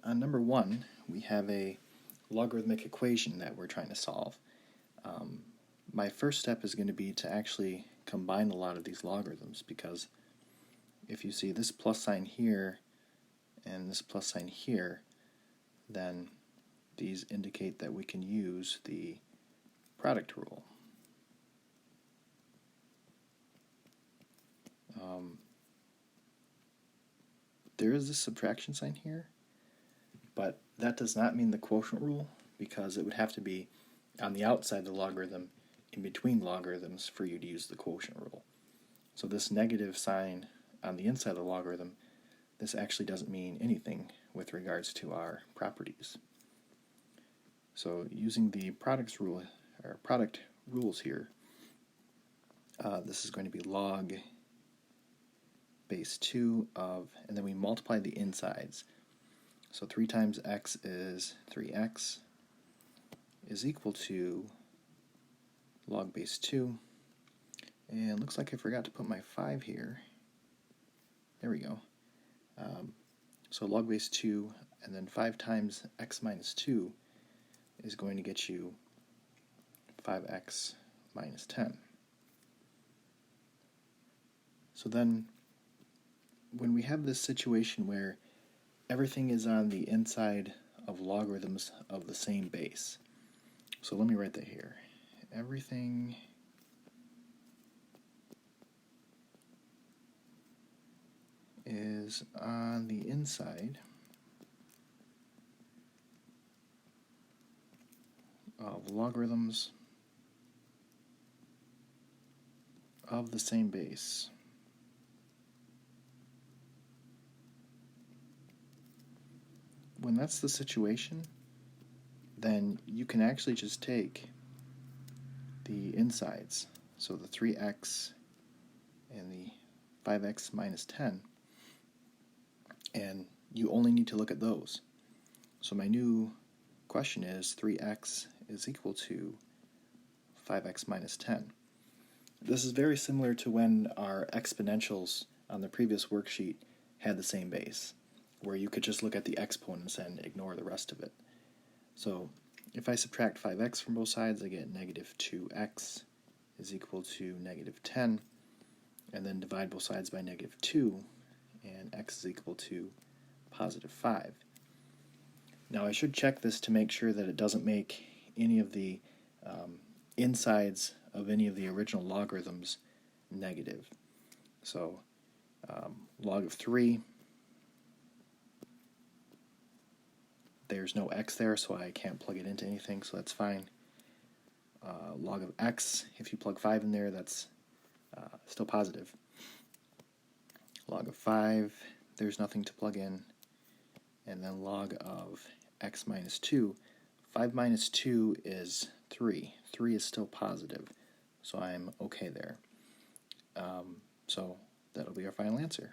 on number 1, we have a logarithmic equation that we're trying to solve. My first step is going to be to actually combine a lot of these logarithms, because if you see this plus sign here and this plus sign here, then these indicate that we can use the product rule. There is this subtraction sign here, but that does not mean the quotient rule, because it would have to be on the outside of the logarithm in between logarithms for you to use the quotient rule. So this negative sign on the inside of the logarithm, this actually doesn't mean anything with regards to our properties. So using the product rules here, this is going to be log base 2 of, and then we multiply the insides. So 3 times x is 3x is equal to log base 2, and looks like I forgot to put my 5 here. There we go. So log base 2 and then 5 times x minus 2 is going to get you 5x minus 10. So then when we have this situation where everything is on the inside of logarithms of the same base, so let me write that here. Everything is on the inside of logarithms of the same base. When that's the situation, then you can actually just take the insides, so the 3x and the 5x minus 10, and you only need to look at those. So my new question is 3x is equal to 5x minus 10. This is very similar to when our exponentials on the previous worksheet had the same base, where you could just look at the exponents and ignore the rest of it. So if I subtract 5x from both sides, I get negative 2x is equal to negative 10, and then divide both sides by negative 2, and x is equal to positive 5. Now I should check this to make sure that it doesn't make any of the insides of any of the original logarithms negative. So log of 3, there's no x there, so I can't plug it into anything, so that's fine. Log of x, if you plug 5 in there, that's still positive. Log of 5, there's nothing to plug in. And then log of x minus 2. 5 minus 2 is 3. 3 is still positive, so I'm okay there. So that'll be our final answer.